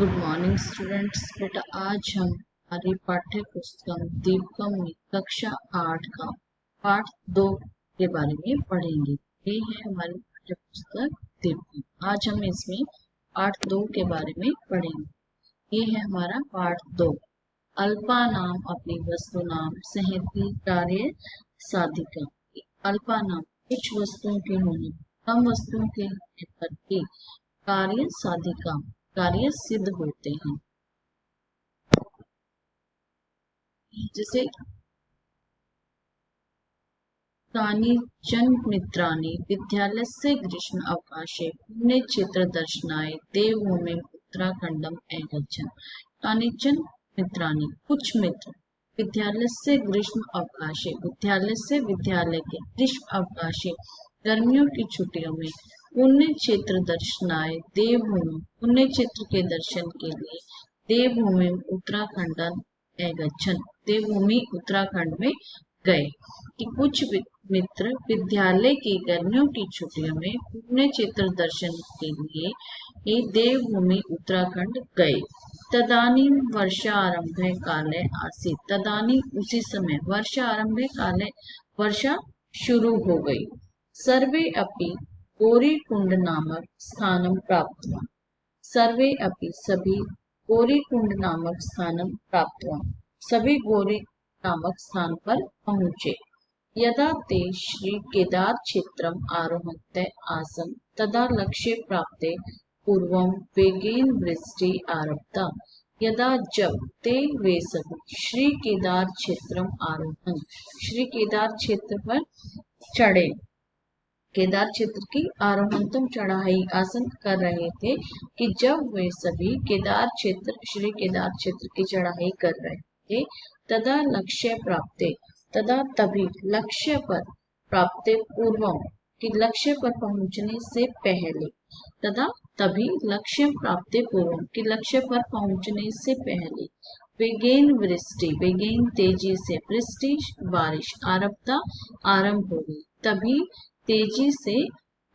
Good morning students. बेटा आज हम हमारी पाठ्य पुस्तक दीपकम में कक्षा 8 का पाठ 2 के बारे में पढ़ेंगे। ये है हमारी पाठ्य पुस्तक दीपकम। आज हम इसमें पाठ 2 के बारे में पढ़ेंगे। ये है हमारा पाठ 2। अल्पा नाम अपनी वस्तु नाम सहती कार्य साधिका। अल्पा नाम कुछ वस्तुओं के होने, कम वस्तुओं के होने पर भी कार्य साधिका कार्य सिद्ध होते हैं। जैसे कानिचन मित्राणि विद्यालयस्य ग्रीष्म अवकाशे पुण्यक्षेत्र दर्शनाय देवभूमिं उत्तराखंडम अगच्छन्। कानिचन मित्राणि कुछ मित्र विद्यालयस्य ग्रीष्म अवकाशे विद्यालय के ग्रीष्म अवकाशे गर्मियों की छुट्टियों में पुण्य क्षेत्र दर्शनाय देवभूमि पुण्य क्षेत्र के दर्शन के लिए देवभूमि उत्तराखंड अगच्छन् देवभूमि उत्तराखंड में गए। कि कुछ मित्र विद्यालय की गर्मियों की छुट्टियों में पुण्य क्षेत्र दर्शन के लिए देवभूमि उत्तराखंड गए। तदानीं वर्षारंभे काले आसीत्। तदानीं उसी समय वर्षारंभे काले वर्षा शुरू हो गई। सर्वे अपि गौरीकुंड नामक स्थानं प्राप्तवान्। सर्वे अपि सभी गौरीकुंड नामक स्थानं प्राप्तवान्। सभी गौरी नामक स्थान पर पहुँचे। यदा ते श्री केदार क्षेत्रम् आरोहन्ते आसन् तदा लक्ष्ये प्राप्ते पूर्वं वेगेन वृष्टि आरब्धा। यदा जब ते वे सभी श्री केदार क्षेत्रम आरोहण श्री केदार क्षेत्र पर चढ़े, केदार क्षेत्र की आरोहण तुम चढ़ाई आसन कर रहे थे। कि जब वे सभी श्री केदार क्षेत्र की चढ़ाई कर रहे थे, तदा लक्ष्य प्राप्ते तदा तभी लक्ष्य पर प्राप्ते पूर्वम कि लक्ष्य पर पहुंचने से पहले तदा तभी लक्ष्य प्राप्ते पूर्वम कि लक्ष्य पर पहुंचने से पहले वेगेन वृष्टि वेगेन तेजी से वृष्टि बारिश आरब्धा आरंभ हो गई। तभी तेजी से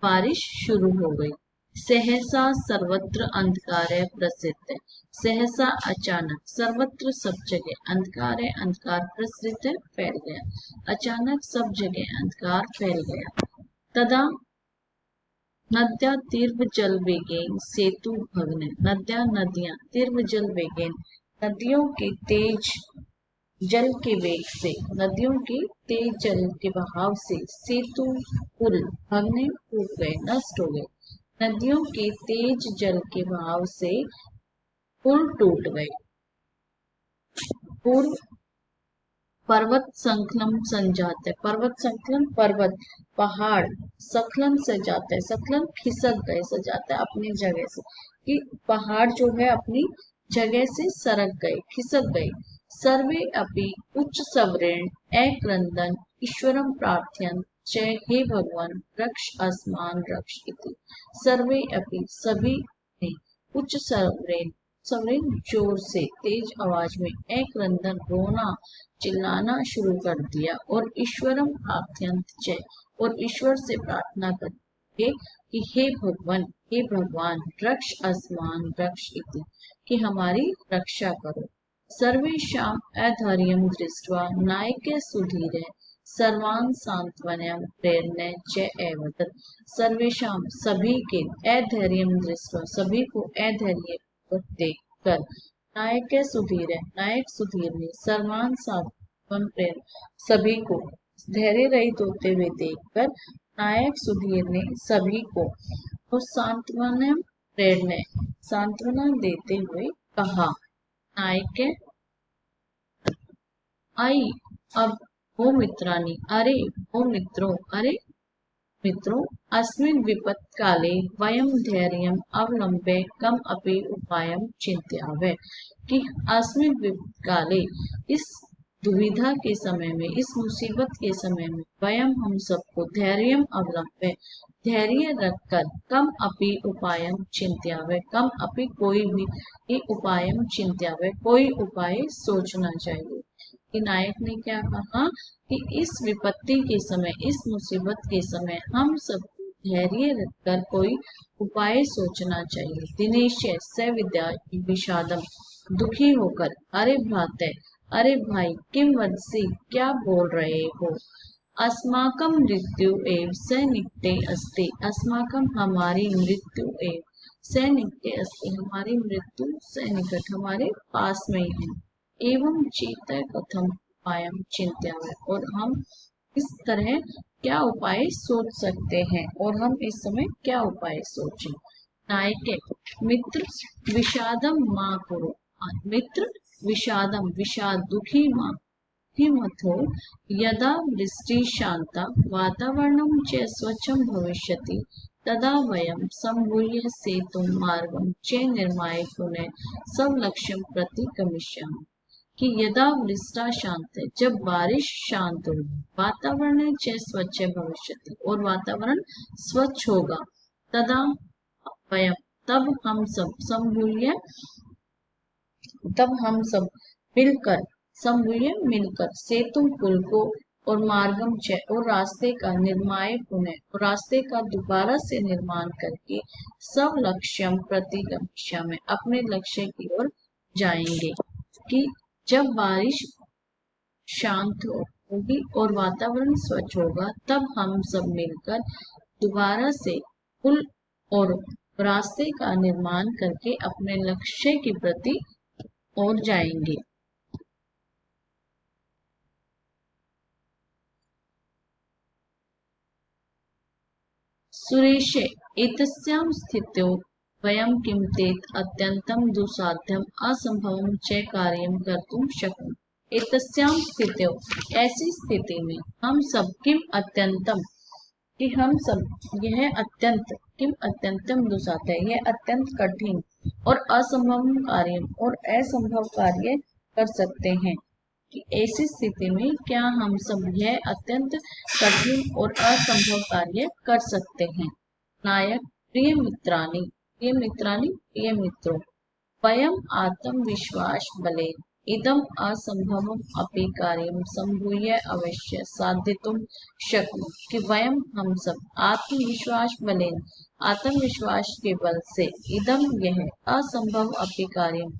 बारिश शुरू हो गई। सहसा सर्वत्र अंधकार प्रसिद्ध। सहसा अचानक सर्वत्र सब जगह अंधकार प्रसिद्ध फैल गया। अचानक सब जगह अंधकार फैल गया। तदा नद्या तीव्र जल वेगेन सेतु भग्न। नदियां तीव्र जल वेगेन नदियों के तेज जल के वेग से नदियों के तेज जल के बहाव से सेतु पुल भगने टूट गए नष्ट हो गए। नदियों के तेज जल के बहाव से पुल टूट गए। पूर्व पर्वत संकलम संजाते पर्वत संकलन पर्वत पहाड़ सखलन से जाते हैं सखलन खिसक गए सजाते अपनी जगह से कि पहाड़ जो है अपनी जगह से सरक गए खिसक गए। सर्वे अपि उच्च सवरेण अक्रंदन ईश्वरं प्रार्थयन् च हे भगवान रक्ष अस्मान रक्ष इति। सर्वे अपि सभी ने उच्च सवरेण जोर से तेज आवाज में अक्रंदन रोना चिल्लाना शुरू कर दिया और ईश्वरं प्रार्थयन् च और ईश्वर से प्रार्थना करते कि हे भगवान रक्ष अस्मान रक्ष इति कि हमारी रक्षा करो। सर्वेषाम् अधैर्यं दृष्ट्वा नायके सुधीरे सर्वान् सांत्वनं प्रेरणे च एव तत्। सर्वेषां सभी के अधैर्यं दृष्ट्वा सभी को अधैर्य देखकर नायक सुधीर ने सर्वान् सांत्वनं प्रेरण सभी को धैर्य रहित होते हुए देखकर नायक सुधीर ने सभी को सांत्वना देते हुए कहा। नायक आई अब हो मित्राणि अरे हो मित्रों अस्मिन् विपत् काले वयं धैर्यम् अवलम्ब्य कम अपि उपायं चिन्तयामः। कि अस्मिन् विपत् काले इस दुविधा के समय में इस मुसीबत के समय में वयं हम सबको धैर्यम् अवलम्ब्य धैर्य रखकर कम अपि उपायं चिन्तयामः कम अपि कोई भी उपायं चिन्तयामः कोई उपाय सोचना चाहिए। कि नायक ने क्या कहा कि इस विपत्ति के समय इस मुसीबत के समय हम सबको धैर्य रखकर कोई उपाय सोचना चाहिए। दिनेश स विद्या विषादम, दुखी होकर, अरे भ्राते, अरे भाई, किम वदसि, क्या बोल रहे हो। अस्माकं मृत्यु एव स निकटे अस्ति, अस्माकं हमारी मृत्यु एव स निकटे अस्ति, हमारी मृत्यु से निकट, हमारे पास में ही है। एवं चेत कथम उपायम चिंत्यामः, और हम इस तरह क्या उपाय सोच सकते हैं, और हम इस समय क्या उपाय सोचें। नायके मित्र विषादम माँ करो, मित्र विषादम, विषाद दुखी माँ मथो, यदा वृष्टि शांता वातावरणं च स्वच्छं भविष्यति तदा वयं सम्भूय सेतुं मार्गं च निर्माय पुनः स्वलक्ष्यं प्रति गमिष्यामः। कि यदा वृष्टा शांत है, जब बारिश शांत होगी, वातावरण च स्वच्छ भविष्यति, और वातावरण स्वच्छ होगा, तदा वयं, तब हम सब मिलकर, समूह मिलकर, सेतु पुल को, और मार्गम च, और रास्ते का, निर्माय पुनः, और रास्ते का दोबारा से निर्माण करके, सब लक्ष्यम प्रति गमिष्यामि, अपने लक्ष्य की ओर जाएंगे। कि जब बारिश शांत होगी और वातावरण स्वच्छ होगा, तब हम सब मिलकर दोबारा से पुल और रास्ते का निर्माण करके अपने लक्ष्य की प्रति ओर जाएंगे। सुरेशे एतस्यां स्थितौ वयं किं तेत अत्यन्तं दुस्साध्यम् असंभवं च कार्यं कर्तुं शक्नुमः। एतस्यां स्थितौ, ऐसी स्थिति में, हम सब किम अत्यंतम, कि हम सब, यह अत्यंत, किम अत्यंतम दुस्साध्य, यह अत्यंत कठिन और असंभव कार्य, और असंभव कार्य कर सकते हैं। कि ऐसी स्थिति में क्या हम सब यह अत्यंत कठिन और असंभव कार्य कर सकते हैं। नायक प्रिय मित्रों, वयम् आत्मविश्वास बलेन इदम् असंभवम् अपि कार्यं संभूय अवश्य साधितुं शक्नुमः। कि वयम, हम सब, आत्मविश्वास बलेन, आत्मविश्वास के बल से, इदम, यह, असंभव अपि कार्यम,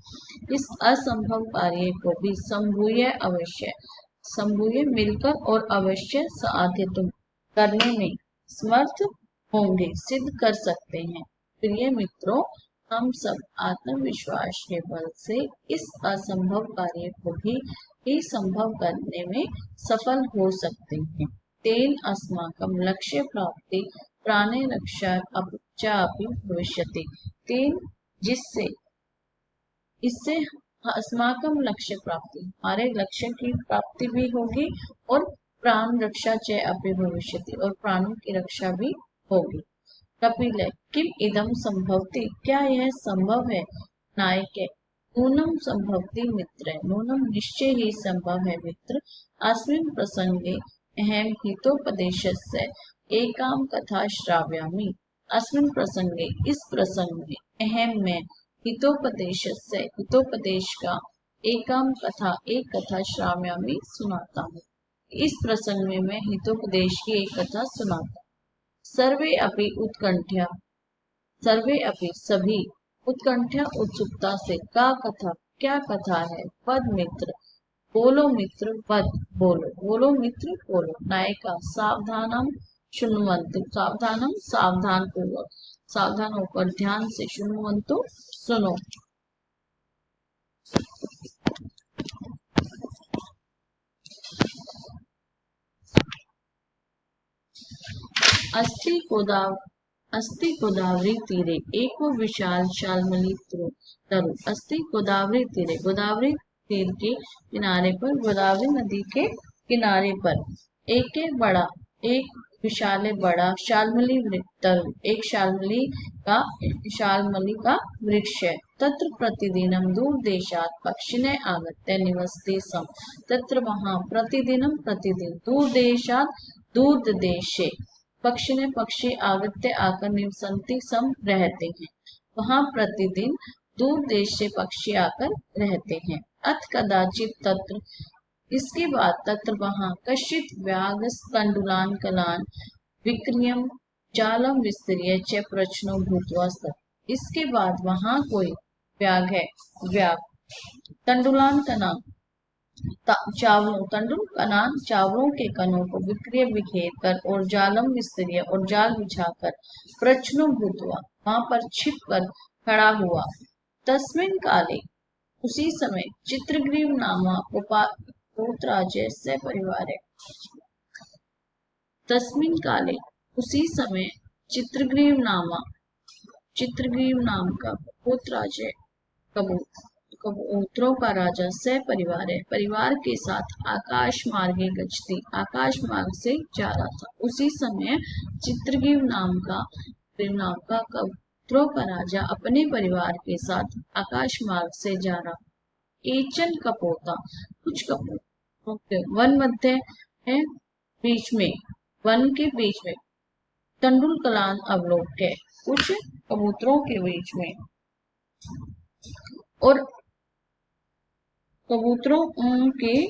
इस असंभव कार्य को भी, संभूय अवश्य, संभूय मिलकर और अवश्य साधितुं, करने में समर्थ होंगे, सिद्ध कर सकते हैं। प्रिय मित्रों, हम सब आत्मविश्वास के बल से इस असंभव कार्य को भी संभव करने में सफल हो सकते हैं। तेन अस्माकं लक्ष्य प्राप्ति प्राणे रक्षा चापि भविष्यति, तेन, जिससे, इससे अस्माकं लक्ष्य प्राप्ति, हमारे लक्ष्य की प्राप्ति भी होगी, और प्राण रक्षा च अपि भविष्यति, और प्राणों की रक्षा भी होगी। कपिल, किम इदम संभवति, क्या यह संभव है। नायक, नूनम संभवति मित्र, नूनम निश्चय ही संभव है मित्र। अस्मिन् प्रसंगे अहम हितोपदेशस्य एकाम कथा श्रावयामि, अस्मिन् प्रसंगे, इस प्रसंग में, अहम में, हितोपदेशस्य, हितोपदेश का, एकाम कथा, एक कथा, श्रावयामि, सुनाता हूँ। इस प्रसंग में मैं हितोपदेश की एक कथा सुनाता हूँ। सर्वे अपि उत्कंठा, सर्वे अपि, सभी, उत्कंठा, उत्सुकता से, का कथा, क्या कथा है। पद मित्र, बोलो मित्र, पद, बोलो, बोलो मित्र, बोलो। नायिका, सावधानम शृण्वन्तु, सावधानम, सावधान पूर्वक, सावधान होकर ध्यान से, शृण्वन्तु, सुनो। अस्ति गोदावरी तीरे एको विशाल शाल्मली तरु, अस्ति गोदावरी तीरे, गोदावरी तीर के किनारे पर, गोदावरी नदी के किनारे पर, एक विशाल बड़ा शाल्मली तरु, एक शाल्मली का वृक्ष है। तत्र प्रतिदिनं दूरदेशात् पक्षिणे आगत्य निवसति स्म, तत्र वहाँ प्रतिदिन दूरदेशे पक्षी आगत्य आकर निवसन्ति सम, रहते हैं। वहाँ प्रतिदिन दूर देश से पक्षी आकर रहते हैं। अथ कदाचित तत्र, इसके बाद, तत्र वहाँ, कश्चित व्याघ्र तंडुलान कलान विक्रियम जालम विस्तरीय च प्रश्नो भूत्वा स्तः। इसके बाद वहां कोई व्याग है, व्याग तंडुलान कना चावलों तंडुल कनान चावलों के कणों को विक्रिय बिखेर कर और जालम विस्तरीय और जाल बिछाकर प्रश्नो भूतवा वहां पर छिप कर खड़ा हुआ। तस्मिन काले उसी समय चित्रग्रीव नामा पोत्राजय से परिवार है। तस्मिन काले उसी समय चित्रग्रीव नाम का पोत्राजय कबूतरों का राजा सह परिवार है, परिवार के साथ आकाश मार्गे गच्छति आकाश मार्ग से जा रहा था। उसी समय चित्रग्रीव नाम का कबूतरों का राजा अपने परिवार के साथ आकाश मार्ग से जा रहा। एचन कपोता कुछ कपूर वन मध्य है, बीच में वन के बीच में तंडुल कलान अवलोक है, कुछ कबूतरों के बीच में और कबूतरों के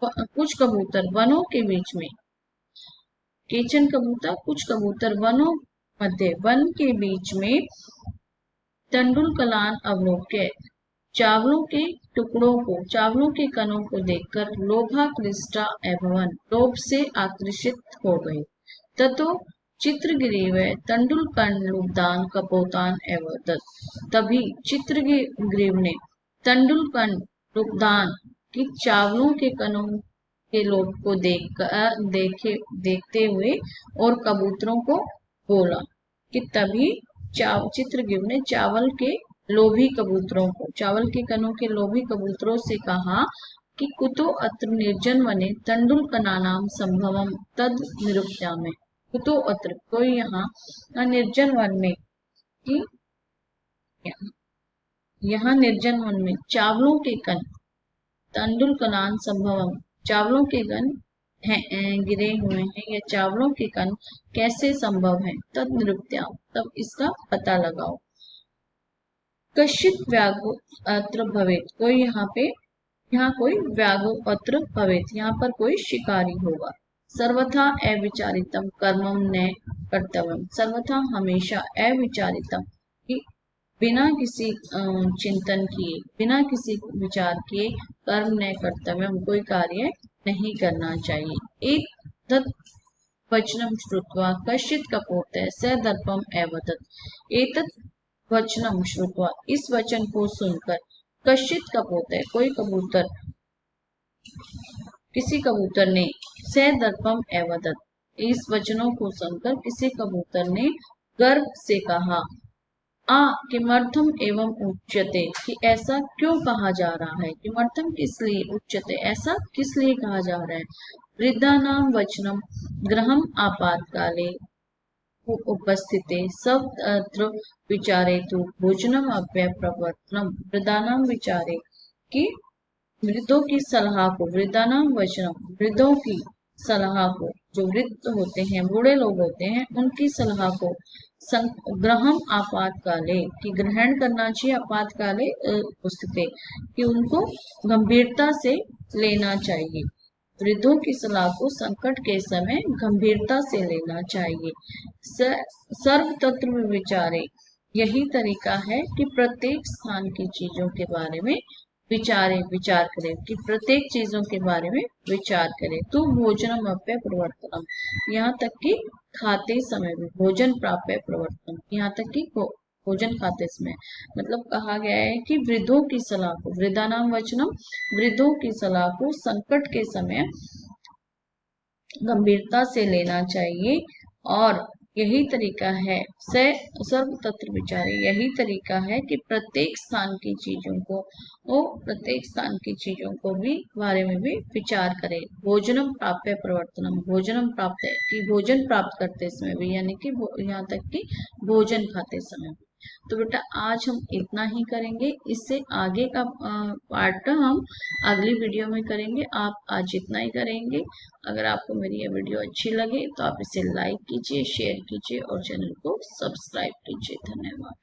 कुछ कबूतर वनों के बीच में। केचन कबूतर कुछ कबूतर वनों मध्य वन के बीच में तंडुल कलान अवलोक्य चावलों के टुकड़ों को चावलों के कणों को देखकर लोभाकृष्टा एवं लोभ से आकर्षित हो गए। ततो चित्रगिरीव तंडुल कण कपोतान एवं तभी चित्रगिरीव ने तंडुल कण लुब्धान की चावलों के कणों के लोभ को देखते हुए और कबूतरों को बोला कि तभी चित्रगिरीव ने चावल के लोभी कबूतरों को चावल के कणों के लोभी कबूतरों से कहा कि कुतो अत्र निर्जन वने तंडुल कनानाम संभवम तद निरुक्त्यामि। कुतो अत्र कोई यहाँ निर्जन वन में कि यहाँ निर्जन वन में चावलों के कण तंडुल कनान संभवम चावलों के कण गिरे हुए हैं या चावलों के कण कैसे संभव है। तद निरुक्त्याम तब इसका पता लगाओ। कश्चित व्याघ्रो अत्र भवेत कोई यहाँ कोई व्याघ्रो अत्र भवेत यहाँ पर कोई शिकारी होगा। सर्वथा अविचारितम कर्मम न कर्तव्यम सर्वथा हमेशा अविचारितम कि बिना किसी चिंतन किए बिना किसी विचार किए कर्म न कर्तव्य कोई कार्य नहीं करना चाहिए। एक तत् वचनम श्रुत्वा कश्चित कपोत स दर्पम एवदत्। एतत् वचनम श्रुत्वा इस वचन को सुनकर कश्चित कपोत कोई कबूतर किसी कबूतर ने स दर्पम एवदत् इस वचनों को सुनकर किसी कबूतर ने गर्व से कहा किमर्थम एवं उच्यते कि ऐसा क्यों कहा जा रहा है। किमर्थम किस लिए उच्यते ऐसा किस लिए कहा जा रहा है। वृद्धानाम वचनम ग्रहम आपातकाले उपस्थिते सर्वत्र विचारे तो भोजनम अव्यय प्रवर्तनम। वृद्धानाम विचारे कि वृद्धों की सलाह को वृद्धानाम वचनम वृद्धों की सलाह को जो वृद्ध होते हैं बूढ़े लोग होते हैं उनकी सलाह को ग्रहम आपातकाले कि ग्रहण करना चाहिए आपातकाले उपस्थिते कि उनको गंभीरता से लेना चाहिए। वृद्धों की सलाह को संकट के समय गंभीरता से लेना चाहिए। सर्व तत्व विचारे यही तरीका है कि प्रत्येक स्थान की चीजों के बारे में विचार करें कि प्रत्येक चीजों के बारे में विचार करें। तो भोजनम अप्य प्रवर्तनम यहाँ तक कि खाते समय भी भोजन प्राप्य प्रवर्तन यहाँ तक कि भोजन खाते समय मतलब कहा गया है कि वृद्धों की सलाह को वृद्धानाम वचनम वृद्धों की सलाह को संकट के समय गंभीरता से लेना चाहिए। और यही तरीका है सर्व तत्व विचारे यही तरीका है कि प्रत्येक स्थान की चीजों को भी बारे में भी विचार करें। भोजनम प्राप्य प्रवर्तनम भोजनम प्राप्त है कि भोजन प्राप्त करते समय भी यानी कि यहाँ तक कि भोजन खाते समय भी। तो बेटा आज हम इतना ही करेंगे, इससे आगे का पार्ट हम अगली वीडियो में करेंगे। आप आज इतना ही करेंगे। अगर आपको मेरी ये वीडियो अच्छी लगे तो आप इसे लाइक कीजिए, शेयर कीजिए और चैनल को सब्सक्राइब कीजिए। धन्यवाद।